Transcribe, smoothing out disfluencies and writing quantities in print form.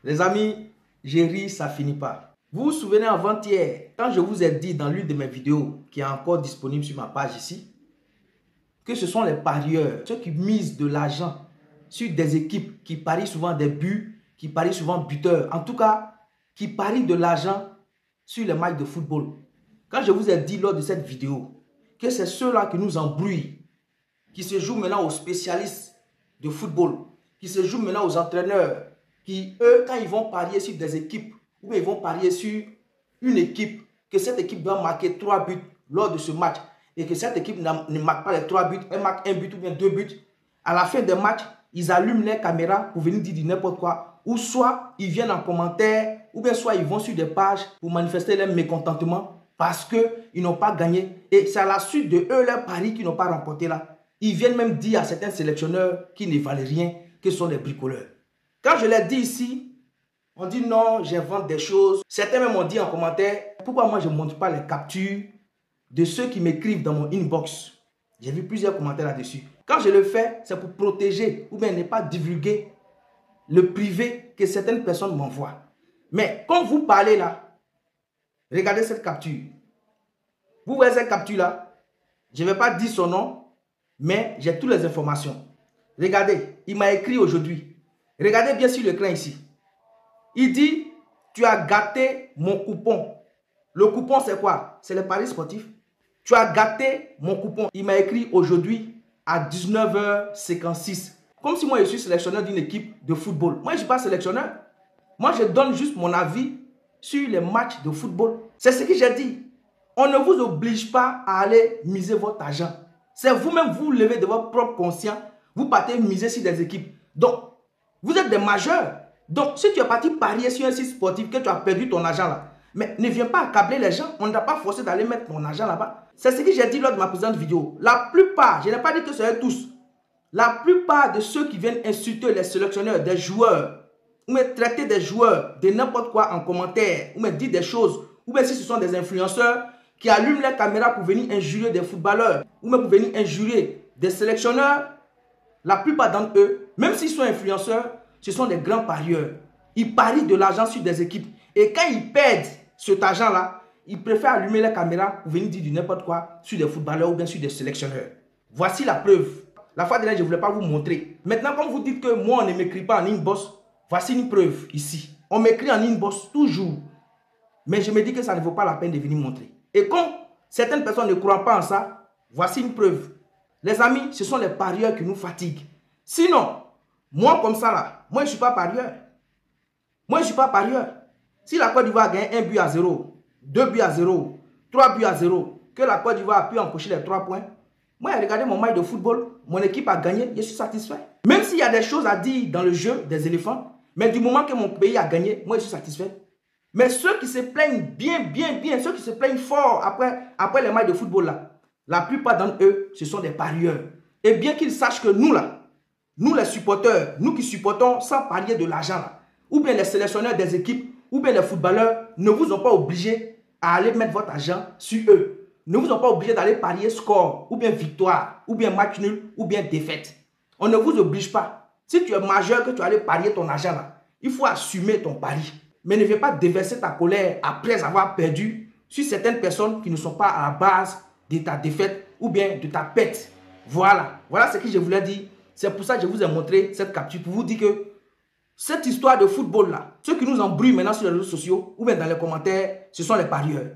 Les amis, j'ai ri, ça finit pas. Vous vous souvenez avant-hier, quand je vous ai dit dans l'une de mes vidéos, qui est encore disponible sur ma page ici, que ce sont les parieurs, ceux qui misent de l'argent sur des équipes, qui parient souvent des buts, qui parient souvent buteurs, en tout cas, qui parient de l'argent sur les matchs de football. Quand je vous ai dit lors de cette vidéo que c'est ceux-là qui nous embrouillent, qui se jouent maintenant aux spécialistes de football, qui se jouent maintenant aux entraîneurs, qui, eux, quand ils vont parier sur des équipes, ou bien ils vont parier sur une équipe, que cette équipe doit marquer 3 buts lors de ce match, et que cette équipe ne marque pas les 3 buts, elle marque 1 but ou bien 2 buts, à la fin des matchs, ils allument les caméras pour venir dire n'importe quoi, ou soit ils viennent en commentaire, ou bien soit ils vont sur des pages pour manifester leur mécontentement parce qu'ils n'ont pas gagné. Et c'est à la suite de eux, leurs paris qu'ils n'ont pas remporté là. Ils viennent même dire à certains sélectionneurs qui ne valent rien, que ce sont des bricoleurs. Quand je l'ai dit ici, on dit non, j'invente des choses. Certains même ont dit en commentaire, pourquoi moi je ne montre pas les captures de ceux qui m'écrivent dans mon inbox. J'ai vu plusieurs commentaires là-dessus. Quand je le fais, c'est pour protéger ou bien ne pas divulguer le privé que certaines personnes m'envoient. Mais quand vous parlez là, regardez cette capture. Vous voyez cette capture là? Je ne vais pas dire son nom, mais j'ai toutes les informations. Regardez, il m'a écrit aujourd'hui. Regardez bien sur l'écran ici. Il dit, tu as gâté mon coupon. Le coupon c'est quoi? C'est les paris sportifs. Tu as gâté mon coupon. Il m'a écrit aujourd'hui à 19h56. Comme si moi je suis sélectionneur d'une équipe de football. Moi je ne suis pas sélectionneur. Moi je donne juste mon avis sur les matchs de football. C'est ce que j'ai dit. On ne vous oblige pas à aller miser votre argent. C'est vous-même, vous levez de votre propre conscience. Vous partez miser sur des équipes. Donc, vous êtes des majeurs. Donc, si tu es parti parier sur un site sportif, que tu as perdu ton argent là, mais ne viens pas accabler les gens. On ne t'a pas forcé d'aller mettre ton argent là-bas. C'est ce que j'ai dit lors de ma présente vidéo. La plupart, je n'ai pas dit que ce sont tous, la plupart de ceux qui viennent insulter les sélectionneurs, des joueurs, ou même traiter des joueurs de n'importe quoi en commentaire, ou même dire des choses, ou même si ce sont des influenceurs qui allument les caméras pour venir injurier des footballeurs, ou même pour venir injurier des sélectionneurs, la plupart d'entre eux, même s'ils sont influenceurs, ce sont des grands parieurs. Ils parient de l'argent sur des équipes. Et quand ils perdent cet argent-là, ils préfèrent allumer les caméras pour venir dire du n'importe quoi sur des footballeurs ou bien sur des sélectionneurs. Voici la preuve. La fois dernière, je ne voulais pas vous montrer. Maintenant, comme vous dites que moi, on ne m'écrit pas en inbox, voici une preuve ici. On m'écrit en inbox toujours. Mais je me dis que ça ne vaut pas la peine de venir montrer. Et comme certaines personnes ne croient pas en ça, voici une preuve. Les amis, ce sont les parieurs qui nous fatiguent. Sinon, moi comme ça là, moi je ne suis pas parieur. Moi je ne suis pas parieur. Si la Côte d'Ivoire gagne 1 but à 0, 2 buts à 0, 3 buts à 0, que la Côte d'Ivoire a pu empocher les 3 points, moi regardez mon match de football, mon équipe a gagné, je suis satisfait. Même s'il y a des choses à dire dans le jeu des éléphants, mais du moment que mon pays a gagné, moi je suis satisfait. Mais ceux qui se plaignent bien, ceux qui se plaignent fort après les matchs de football là, la plupart d'entre eux, ce sont des parieurs. Et bien qu'ils sachent que nous là, nous les supporters, nous qui supportons sans parier de l'argent là, ou bien les sélectionneurs des équipes, ou bien les footballeurs, ne vous ont pas obligé à aller mettre votre argent sur eux. Ne vous ont pas obligé d'aller parier score, ou bien victoire, ou bien match nul, ou bien défaite. On ne vous oblige pas. Si tu es majeur, que tu allais parier ton argent là, il faut assumer ton pari. Mais ne viens pas déverser ta colère après avoir perdu sur certaines personnes qui ne sont pas à la base de ta défaite ou bien de ta perte. Voilà. Voilà ce que je voulais dire. C'est pour ça que je vous ai montré cette capture pour vous dire que cette histoire de football là, ceux qui nous embrouillent maintenant sur les réseaux sociaux ou bien dans les commentaires, ce sont les parieurs.